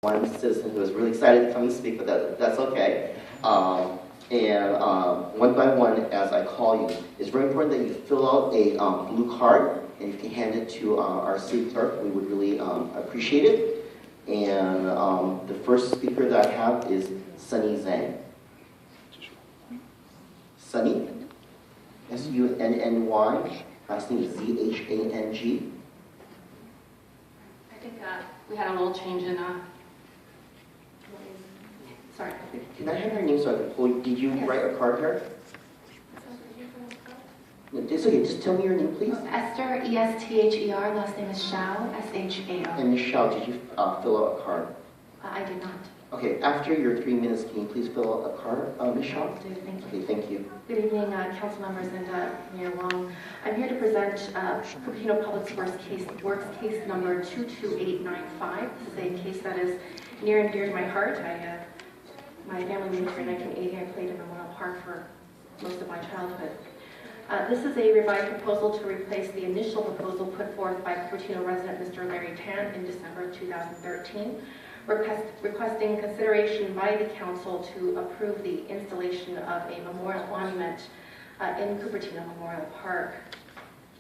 one citizen who was really excited to come and speak, but that's okay. One by one, as I call you, it's very important that you fill out a blue card, and if you hand it to our city clerk, we would really appreciate it. And the first speaker that I have is Sunny Zhang. Sunny, S-U-N-N-Y, last name is Z-H-A-N-G. I think we had a little change in, sorry. Can I have your name so I can pull you? Did you write a card here? No, it's okay, just tell me your name, please. Esther, E-S-T-H-E-R, last name is Shao, S-H-A-O. And Ms. Shao, did you fill out a card? I did not. Okay, after your 3 minutes, can you please fill out a card, Ms. Shaw? Thank you. Okay, thank you. Good evening, council members and Mayor Wong. I'm here to present Cupertino Public Works case number 22895. This is a case that is near and dear to my heart. My family moved here in 1980. I played in Memorial Park for most of my childhood. This is a revised proposal to replace the initial proposal put forth by Cupertino resident Mr. Larry Tan in December 2013. Requesting consideration by the council to approve the installation of a memorial monument in Cupertino Memorial Park.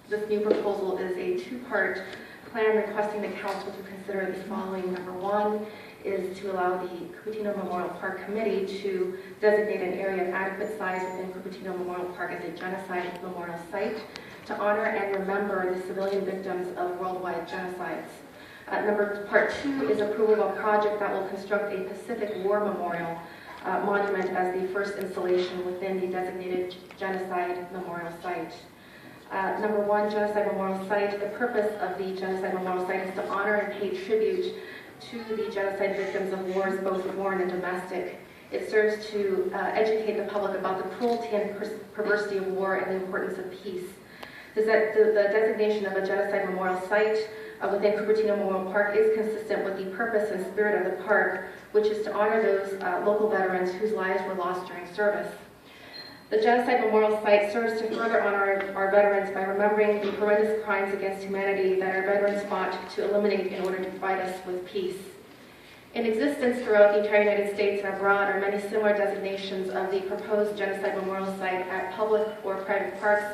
This new proposal is a two-part plan requesting the council to consider the following. Number one is to allow the Cupertino Memorial Park Committee to designate an area of adequate size within Cupertino Memorial Park as a genocide memorial site to honor and remember the civilian victims of worldwide genocides. Part two is approval of a project that will construct a Pacific War Memorial monument as the first installation within the designated genocide memorial site. Number one, genocide memorial site. The purpose of the genocide memorial site is to honor and pay tribute to the genocide victims of wars, both foreign and domestic. It serves to educate the public about the cruelty and perversity of war and the importance of peace. The designation of a genocide memorial site within Cupertino Memorial Park is consistent with the purpose and spirit of the park, which is to honor those local veterans whose lives were lost during service. The genocide memorial site serves to further honor our veterans by remembering the horrendous crimes against humanity that our veterans fought to eliminate in order to provide us with peace. In existence throughout the entire United States and abroad are many similar designations of the proposed genocide memorial site at public or private parks,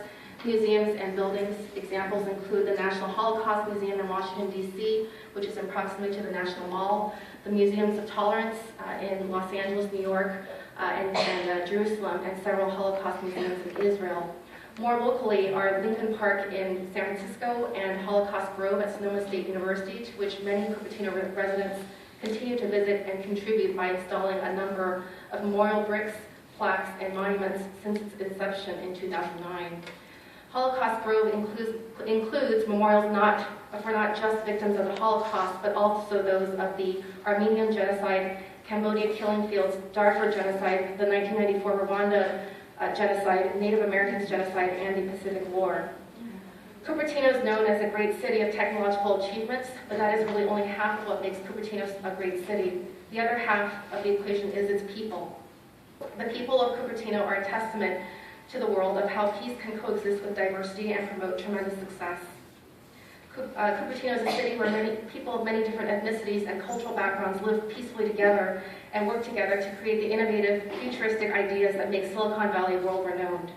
museums, and buildings. Examples include the National Holocaust Museum in Washington, D.C., which is in proximity to the National Mall, the Museums of Tolerance in Los Angeles, New York, and Jerusalem, and several Holocaust museums in Israel. More locally are Lincoln Park in San Francisco and Holocaust Grove at Sonoma State University, to which many Cupertino residents continue to visit and contribute by installing a number of memorial bricks, plaques, and monuments since its inception in 2009. Holocaust Grove includes memorials for not just victims of the Holocaust, but also those of the Armenian genocide, Cambodia killing fields, Darfur genocide, the 1994 Rwanda genocide, Native Americans genocide, and the Pacific War. Cupertino is known as a great city of technological achievements, but that is really only half of what makes Cupertino a great city. The other half of the equation is its people. The people of Cupertino are a testament to the world of how peace can coexist with diversity and promote tremendous success. Cupertino is a city where many people of many different ethnicities and cultural backgrounds live peacefully together and work together to create the innovative, futuristic ideas that make Silicon Valley world-renowned.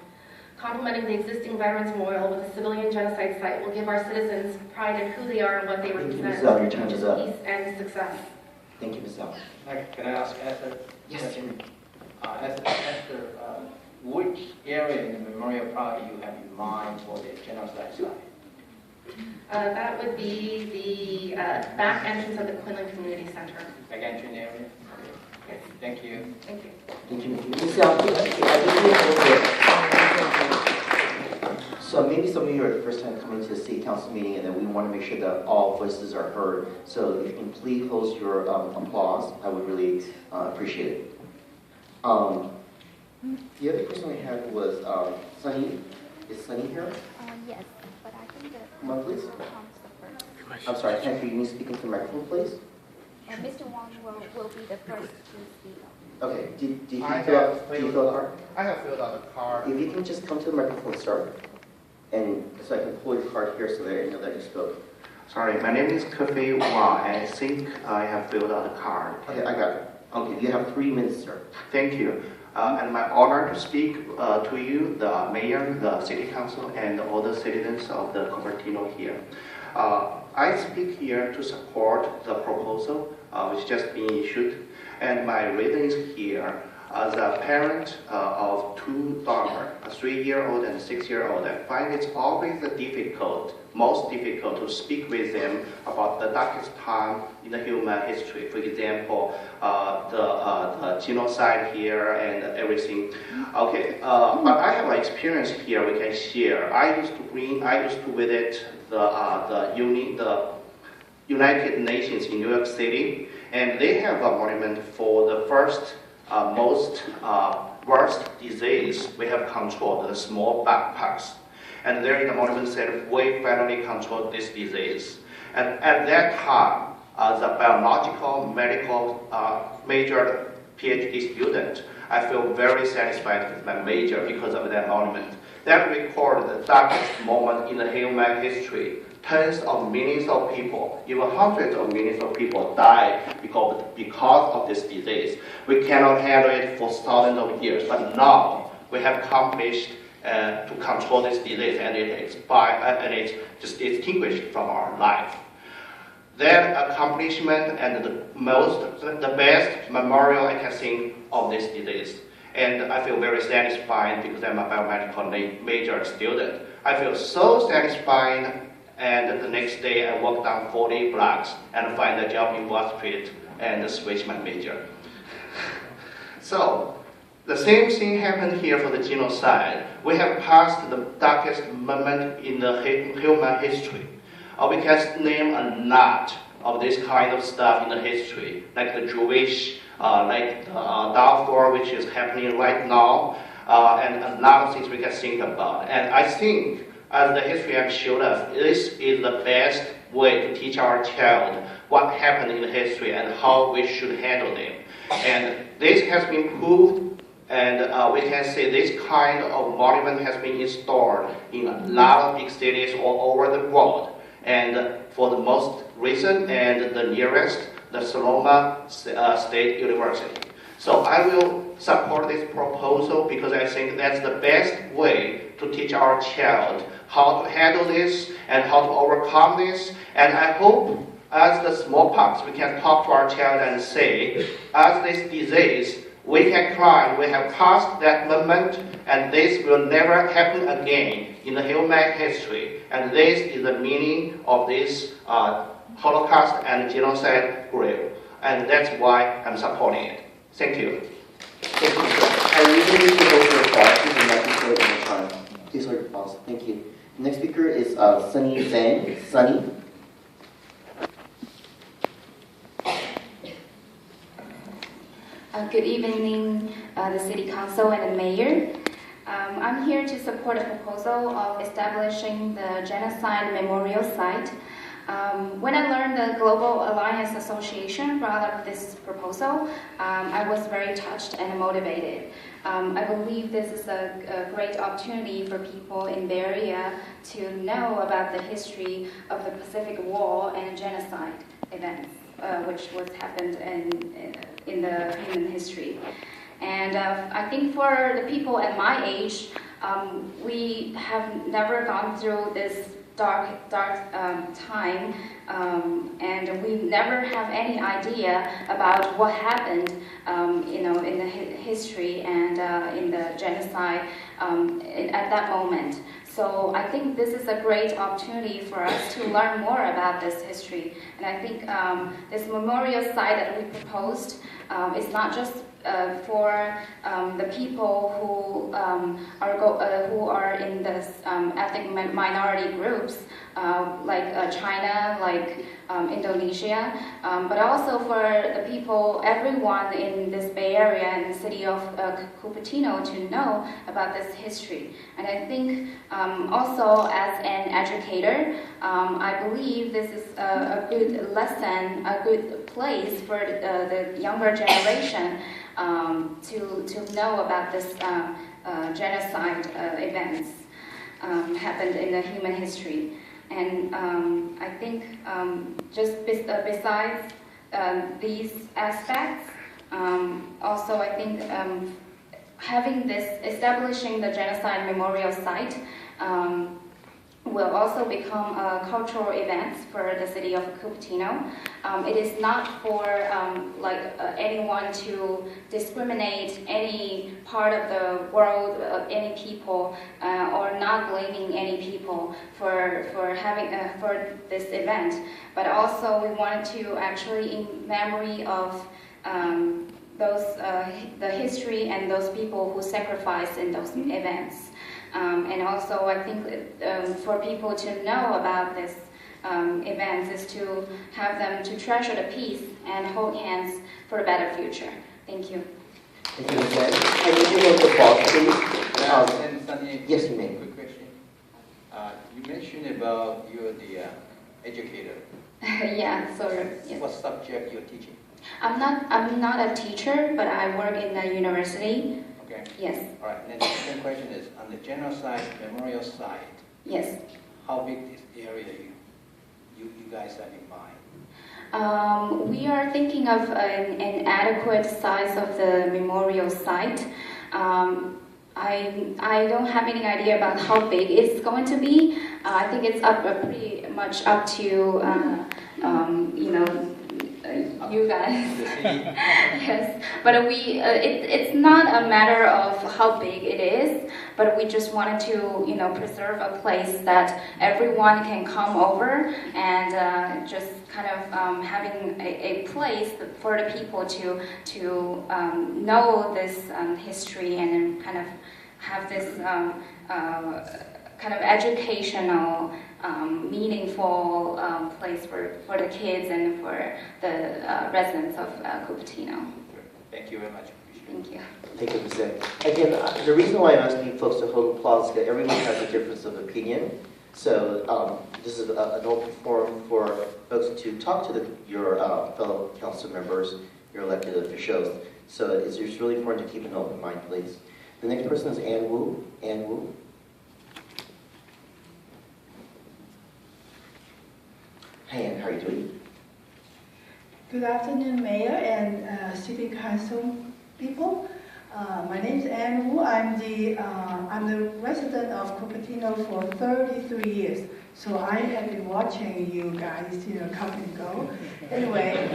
Complementing the existing Veterans Memorial with a civilian genocide site will give our citizens pride in who they are and what they represent, which is peace and success. Thank you, Ms. Zhao. Can I ask Esther? Yes. Esther, which area in the Memorial Park you have in mind for the genocide site? That would be the back entrance of the Quinlan Community Center. Back entrance area? Yes. Thank you. Thank you. Thank you. Ms. Zhao, so maybe some of you are the first time coming to the City Council meeting, and then we want to make sure that all voices are heard. So if you can please hold your applause, I would really appreciate it. The other person we had was Sunny. Is Sunny here? Yes, but I think that Come on, please. Mr. Wong is the first. I'm sorry, I can't hear you. You need to speak into the microphone, please. Mr. Wong will be the first to speak. Okay, did you I fill have out the filled card? I have filled out the card. If you can just come to the microphone, start, and so I can pull your card here so that I know that you spoke. Sorry, my name is Kefi Wang. I think I have filled out the card. Okay, I got it. Okay, you have 3 minutes, sir. Thank you. And my honor to speak to you, the mayor, the city council, and all the citizens of the Cupertino here. I speak here to support the proposal which just been issued. And my reason is here. As a parent of 2 daughters, a 3-year-old and a 6-year-old, I find it's always most difficult to speak with them about the darkest time in the human history. For example, the genocide here and everything. Okay, but I have an experience here we can share. I used to visit the United Nations in New York City, and they have a monument for the first most worst disease we have controlled, the smallpox. And there in the monument said, we finally controlled this disease. And at that time, as a biological, medical major PhD student, I feel very satisfied with my major because of that monument. That recorded the darkest moment in the human history. Tens of millions of people, even hundreds of millions of people died because of this disease. We cannot handle it for thousands of years, but now we have accomplished to control this disease, and it's just extinguished from our life. That accomplishment and the best memorial I can think of this disease. And I feel very satisfied because I'm a biomedical major student. I feel so satisfied. And the next day, I walked down 40 blocks and find a job in Wall Street and switch my major. So, the same thing happened here for the genocide. We have passed the darkest moment in the human history. We can name a lot of this kind of stuff in the history, like the Jewish, like the Darfur, which is happening right now, and a lot of things we can think about. And I think, as the history has showed us, this is the best way to teach our child what happened in the history and how we should handle them. And this has been proved, and we can say this kind of monument has been installed in a lot of big cities all over the world. And for the most recent and the nearest, the Sonoma State University. So I will support this proposal because I think that's the best way to teach our child how to handle this and how to overcome this. And I hope as the smallpox, we can talk to our child and say, as this disease, we can cry, we have passed that moment, and this will never happen again in the human history. And this is the meaning of this Holocaust and genocide group. And that's why I'm supporting it. Thank you. Thank you, sir. I really need to go to your questions and let you in the time. Please hold your pause. Thank you. The next speaker is Sunny Zhang. Sunny. Good evening, the City Council and the Mayor. I'm here to support a proposal of establishing the Genocide Memorial Site. When I learned the Global Alliance Association brought up this proposal, I was very touched and motivated. I believe this is a great opportunity for people in Bay Area to know about the history of the Pacific War and genocide events, which was happened in the human history. And I think for the people at my age, we have never gone through this dark time, and we never have any idea about what happened, in the history and in the genocide at that moment. So I think this is a great opportunity for us to learn more about this history. And I think this memorial site that we proposed is not just for the people who are in the ethnic minority groups, like China, like Indonesia, but also for the people, everyone in this Bay Area and the city of Cupertino to know about this history. And I think also as an educator, I believe this is a good lesson, a good place for the younger generation to know about this genocide events happened in the human history. And I think besides these aspects, also I think establishing the genocide memorial site will also become a cultural event for the city of Cupertino. It is not for anyone to discriminate any part of the world, any people, or not blaming any people for having for this event. But also we wanted to actually, in memory of the history and those people who sacrificed in those events. And also, I think for people to know about this events is to have them to treasure the peace and hold hands for a better future. Thank you. Thank you, Ms. Wen. Can you give us the box, please? And Sunny, Yes, you may. quick question. You mentioned about you're the educator. Yeah, sorry. Yes. What subject you're teaching? I'm not a teacher, but I work in a university. Okay. Yes. All right. And then the second question is, on the genocide memorial site, Yes. how big is the area you guys have in mind? We are thinking of an adequate size of the memorial site. I don't have any idea about how big it's going to be. I think it's pretty much up to you guys. Yes, but it's not a matter of how big it is, but we just wanted to preserve a place that everyone can come over and just kind of having a place for the people to know this history and then kind of have this kind of educational, meaningful place for the kids and for the residents of Cupertino. Thank you very much. Appreciate it. Thank you. Thank you, Ms. Zhang. Again, the reason why I'm asking folks to hold applause is that everyone has a difference of opinion. So this is an open forum for folks to talk to your fellow council members, your elected officials. So it's just really important to keep an open mind, please. The next person is Ann Wu. Ann Wu. Hi, Ann. How are you doing? Good afternoon, Mayor and City Council people. My name is Ann Wu. I'm the resident of Cupertino for 33 years. So I have been watching you guys, come and go. Anyway,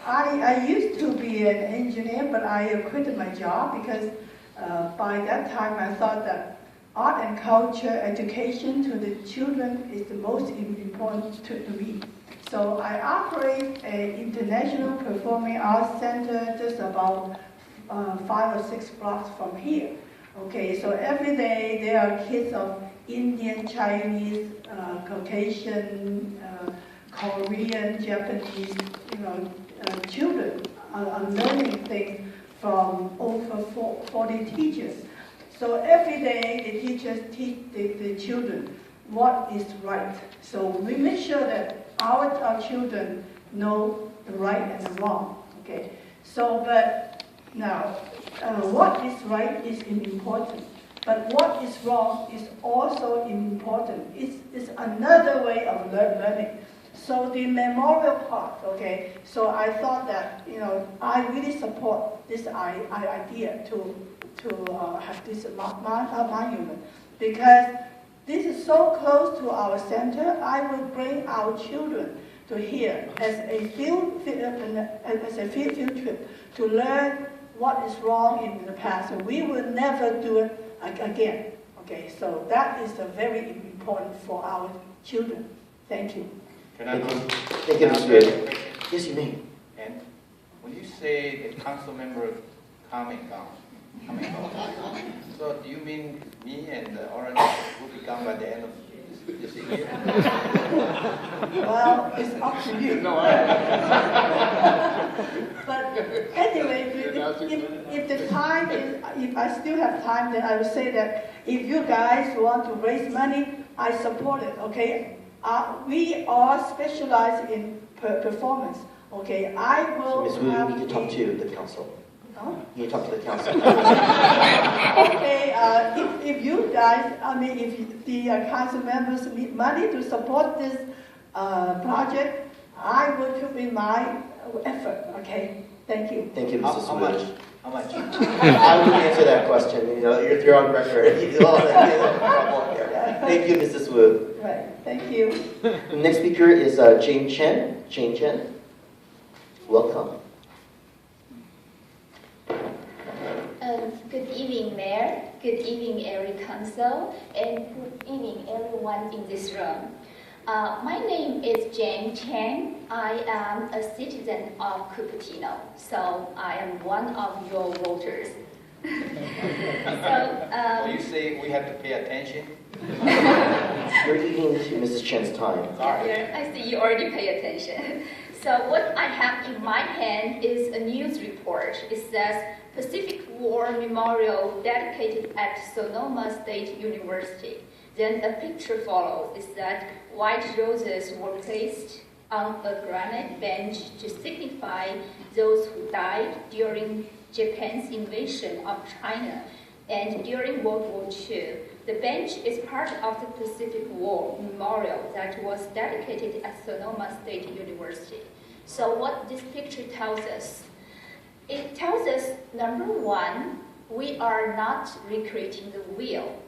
I used to be an engineer, but I quit my job because by that time I thought that art and culture education to the children is the most important to me. So I operate an international performing arts center just about 5 or 6 blocks from here. Okay, so every day there are kids of Indian, Chinese, Caucasian, Korean, Japanese, children are learning things from over 40 teachers. So every day the teachers teach the children what is right. So we make sure that our children know the right and the wrong. Okay. So, but now, what is right is important, but what is wrong is also important. It's another way of learning. So the memorial part, okay. So I thought that I really support this idea to have this monument because this is so close to our center. I will bring our children to here as a field trip to learn what is wrong in the past. So we will never do it again. Okay, so that is very important for our children. Thank you. Thank you, Ms. Wu. Yes, you may. And when you say the council member come and go, so do you mean me and the orange will be gone by the end of this year? Well, it's up to you. But anyway, if the time is, if I still have time, then I will say that if you guys want to raise money, I support it. Okay, we are specialized in performance. Okay, I will. Ms. Wu, you need to talk to the council. Oh. You talk to the council. Okay, if you guys, if the council members need money to support this project, I will put in my effort, okay? Thank you. Thank you, How Mrs. much? Wu. How much? I wouldn't answer that question. You know, you're on record. You do all that. You know, yeah. Thank you, Mrs. Wu. Right, thank you. The next speaker is Jane Chen. Jane Chen, welcome. Good evening, Mayor. Good evening, every council, and good evening, everyone in this room. My name is Jane Chen. I am a citizen of Cupertino, so I am one of your voters. When you say we have to pay attention, You're eating into Mrs. Chen's time. sorry. I see you already pay attention. So what I have in my hand is a news report. It says Pacific War Memorial dedicated at Sonoma State University. Then a picture follows. It said white roses were placed on a granite bench to signify those who died during Japan's invasion of China and during World War II. The bench is part of the Pacific War Memorial that was dedicated at Sonoma State University. So what this picture tells us? It tells us, number one, we are not recreating the wheel.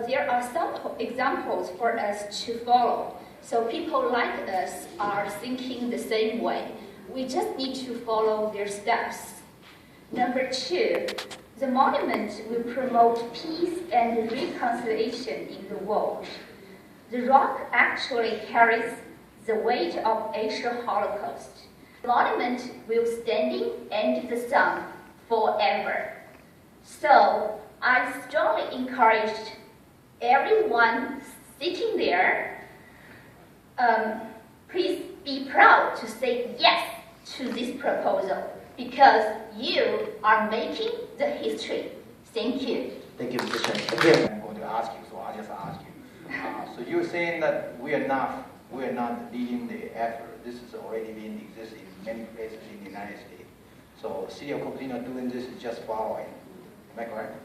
There are some examples for us to follow. So people like us are thinking the same way. We just need to follow their steps. Number two, the monument will promote peace and reconciliation in the world. The rock actually carries the weight of Asian Holocaust. The monument will standing end the sun forever. So I strongly encouraged everyone sitting there, please be proud to say yes to this proposal because you are making the history. Thank you. Thank you, Mrs. Chen. Again, I'm going to ask you, so I'll just ask you. So you're saying that we are not leading the effort. This has already been existing in many places in the United States. So City of Cupertino doing this is just following. Am I correct?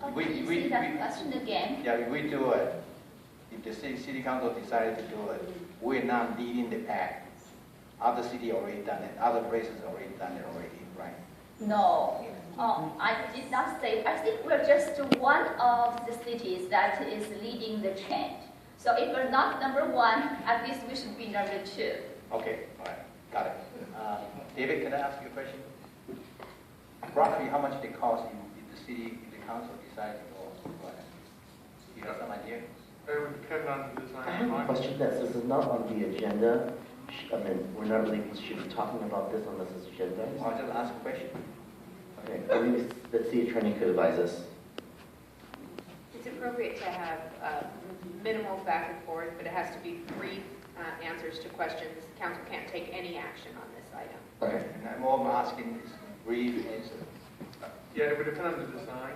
Can you say that question again? Yeah, if we do it, if the city council decided to do it, we're not leading the pack. Other city already done it. Other places already done it already, right? No, I did not say. I think we're just one of the cities that is leading the trend. So if we're not number one, at least we should be number two. Okay, all right, got it. David, can I ask you a question? Roughly, how much it cost if the city, if the council decided to go ahead? Do you have some idea? It would depend on the design. I have a question that this is not on the agenda. I mean, we're not really should be talking about this unless it's agenda. I'll just ask a question. Okay, maybe the city attorney could advise us. It's appropriate to have minimal back and forth, but it has to be brief answers to questions. Council can't take any action on this item. Okay. And I'm all I'm asking is brief answer. Yeah, it would depend on the design.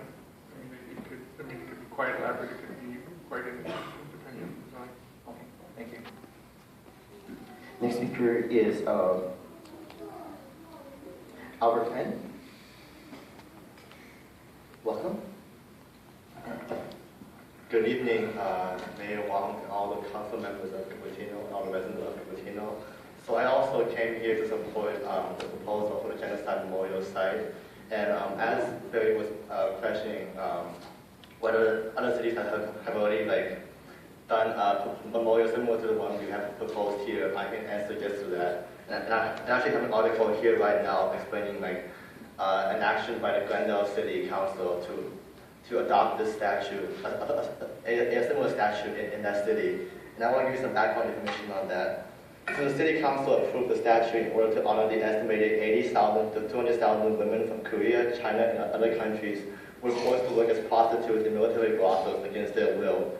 It could be quite elaborate, it could be quite inefficient, depending on the design. Okay, thank you. Next speaker is Albert Penn. Welcome. Good evening, Mayor Wang, and all the council members of Cupertino, all the residents of Cupertino. So I also came here to support the proposal for the Genocide Memorial Site. And as Barry was questioning whether other cities have already done a memorial similar to the one we have proposed here, I can answer just to that. And I actually have an article here right now explaining an action by the Glendale City Council to adopt this statute, a similar statute in that city. And I want to give you some background information on that. So the City Council approved the statute in order to honor the estimated 80,000 to 200,000 women from Korea, China, and other countries who were forced to work as prostitutes in military brothels against their will.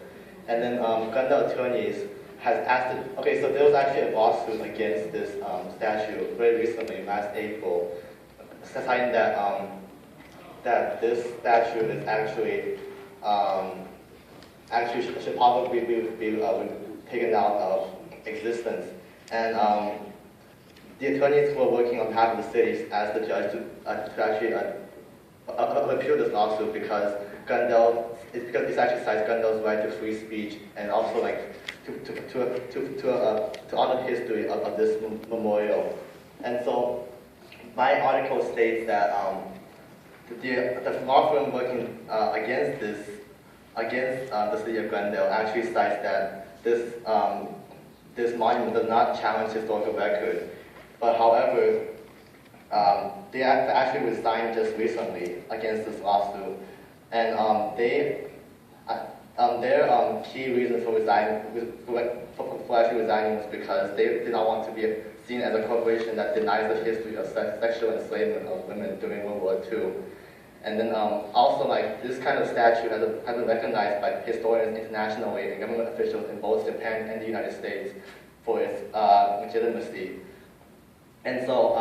And then Glendale attorneys has asked, okay, so there was actually a lawsuit against this statute very recently, last April, citing that that this statute is actually should probably be taken out of existence. And the attorneys who are working on behalf of the cities asked the judge to actually appeal this lawsuit because it actually cites Gandalf's right to free speech and also like to honor the history of this memorial. And so my article states that the law firm working against the city of Glendale actually cites that this monument does not challenge historical record, but however, they actually resigned just recently against this lawsuit, and their key reason for actually resigning was because they did not want to be seen as a corporation that denies the history of sexual enslavement of women during World War II. And then also, like, this kind of statute has been recognized by historians internationally and government officials in both Japan and the United States for its legitimacy. And so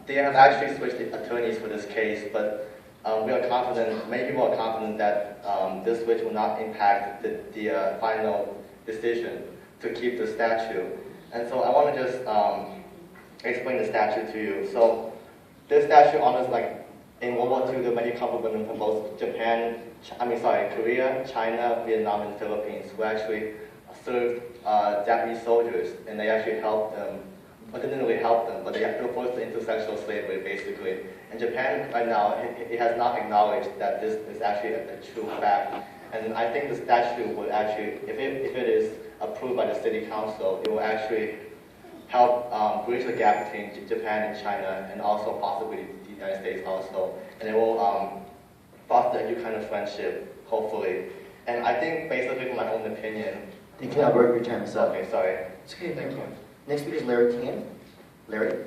they have actually switched attorneys for this case, but we are confident, many people are confident that this switch will not impact the final decision to keep the statute. And so I want to just explain the statute to you. So this statute honors, like, in World War II, there were many combat women from both Korea, China, Vietnam, and Philippines who actually served Japanese soldiers, and they actually helped them, but didn't really help them, but they were forced into sexual slavery, basically. And Japan, right now, it has not acknowledged that this is actually a true fact. And I think the statute would actually, if it is approved by the city council, it will actually help bridge the gap between Japan and China, and also possibly the United States also. And it will foster a new kind of friendship, hopefully. And I think, basically, from my own opinion... Thank you, Albert. Your time is up. Okay, sorry. It's okay, thank you. Next speaker is Larry Tan. Larry?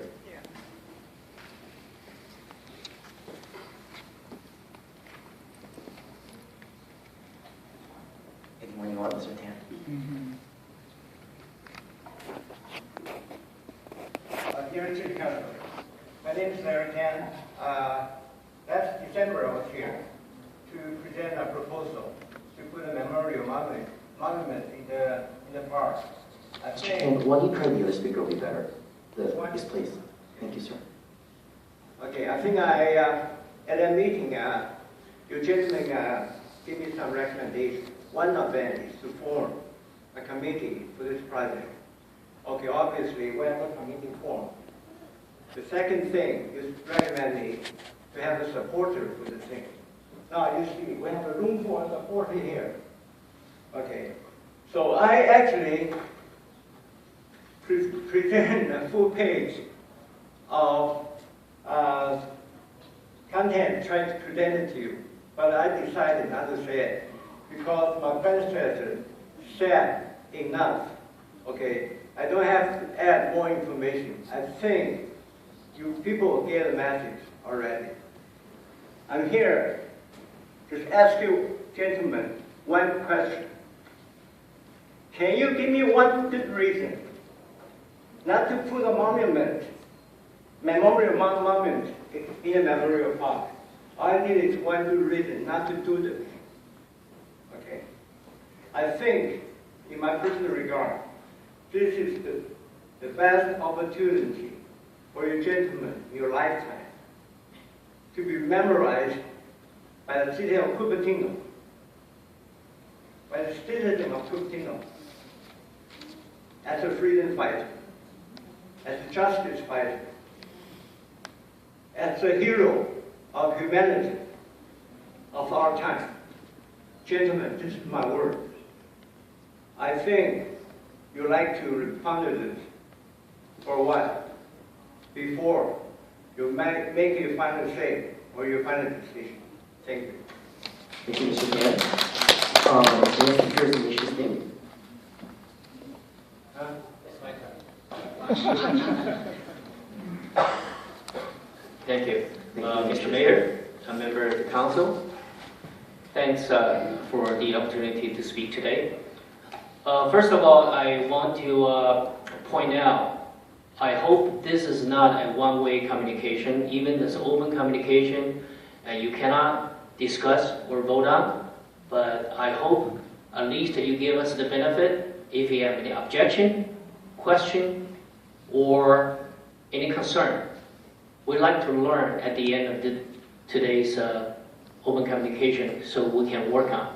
Good morning, Mr. Tan. Here in City Council. My name is Larry Tan. Last December I was here to present a proposal to put a memorial monument in the park. I think. And why don't you try the other speaker will be better? This Yes, please. Thank you, sir. Okay, I think at a meeting, you gentlemen give me some recommendations. One of them is to form a committee for this project. Okay, obviously we have a committee formed. The second thing is recommend me to have a supporter for the thing. Now you see, we have a room for a supporter here. Okay, so I actually present a full page of content trying to present it to you, but I decided not to say it because my predecessor said enough. Okay, I don't have to add more information. I think you people get the message already. I'm here to ask you, gentlemen, one question. Can you give me one good reason not to put a memorial monument in a memorial park? All I need is one good reason not to do this. Okay. I think, in my personal regard, this is the best opportunity for you gentlemen in your lifetime to be memorized by the city of Cupertino, by the citizen of Cupertino, as a freedom fighter, as a justice fighter, as a hero of humanity of our time. Gentlemen, this is my word. I think you like to ponder this for a while before you make your final say or your final decision. Thank you. Thank you, Mr. Tan. Next speaker is Misha Singh. Thank you. Mr. Mayor, a member of the council, thanks for the opportunity to speak today. First of all, I want to point out, I hope this is not a one-way communication. Even this open communication, you cannot discuss or vote on, but I hope at least you give us the benefit if you have any objection, question, or any concern, we'd like to learn at the end of today's open communication so we can work on.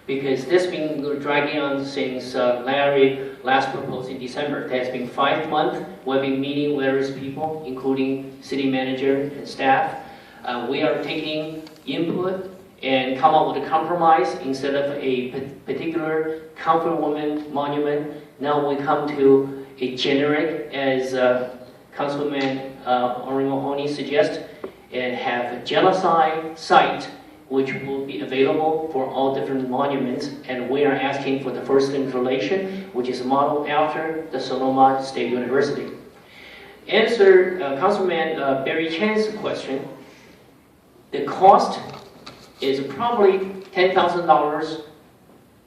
Because this has been dragging on since Larry last proposed in December. It has been 5 months. We've been meeting various people, including city manager and staff. We are taking input and come up with a compromise instead of a particular comfort woman monument. Now we come to a generic, as Councilman Henri Mahoney suggests, and have a genocide site which will be available for all different monuments, and we are asking for the first installation, which is modeled after the Sonoma State University. Answer Councilman Barry Chan's question, the cost is probably $10,000,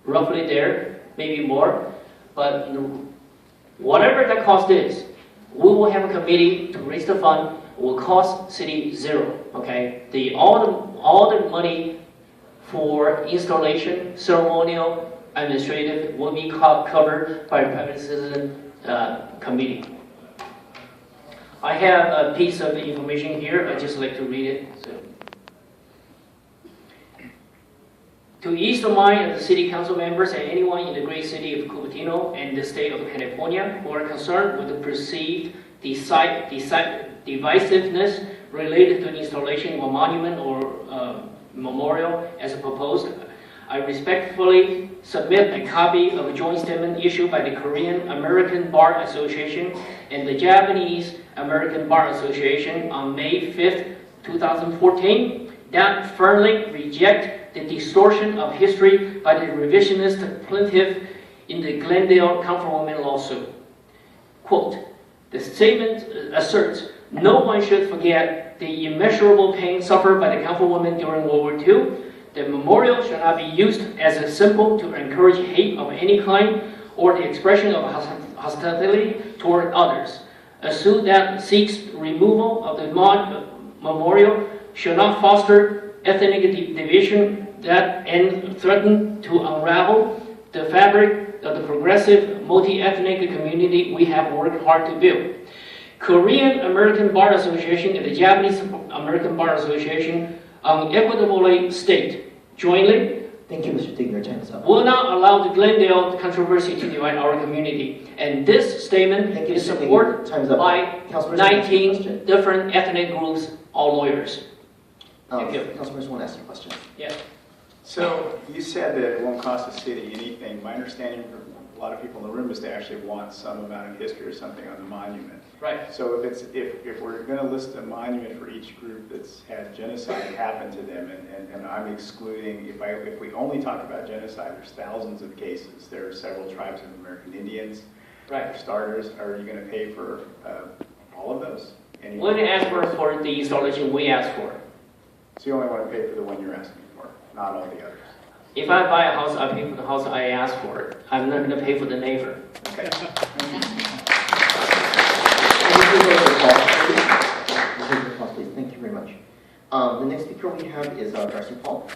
roughly there, maybe more, but whatever that cost is, we will have a committee to raise the fund. Will cost city zero. Okay, all the money for installation, ceremonial, administrative will be covered by a private citizen committee. I have a piece of information here. I'd just like to read it. So. To ease the mind of the city council members and anyone in the great city of Cupertino and the state of California who are concerned with the perceived divisiveness related to the installation of a monument or memorial as proposed, I respectfully submit a copy of a joint statement issued by the Korean American Bar Association and the Japanese American Bar Association on May 5th, 2014, that firmly reject the distortion of history by the revisionist plaintiff in the Glendale Comfortwoman lawsuit. Quote, the statement asserts, no one should forget the immeasurable pain suffered by the Comfortwoman during World War II. The memorial should not be used as a symbol to encourage hate of any kind or the expression of hostility toward others. A suit that seeks removal of the memorial should not foster ethnic division and threaten to unravel the fabric of the progressive multi-ethnic community we have worked hard to build. Korean American Bar Association and the Japanese American Bar Association unequitably state jointly, Thank you, Mr. Digger. Time's up. will not allow the Glendale controversy to divide our community. And this statement is supported by 19 different ethnic groups, all lawyers. Thank you. Councilmembers want to ask a question. Yeah. So you said that it won't cost the city anything. My understanding from a lot of people in the room is they actually want some amount of history or something on the monument. Right. So if we're going to list a monument for each group that's had genocide happen to them, and I'm excluding, if we only talk about genocide, there's thousands of cases. There are several tribes of American Indians. Right. For starters, are you going to pay for all of those? When you ask for the installation, we ask for. So you only want to pay for the one you're asking for, not all the others. If I buy a house, I pay for the house I ask for. I'm not going to pay for the neighbor. Okay. Thank you very much. The next speaker we have is Darcy Paul.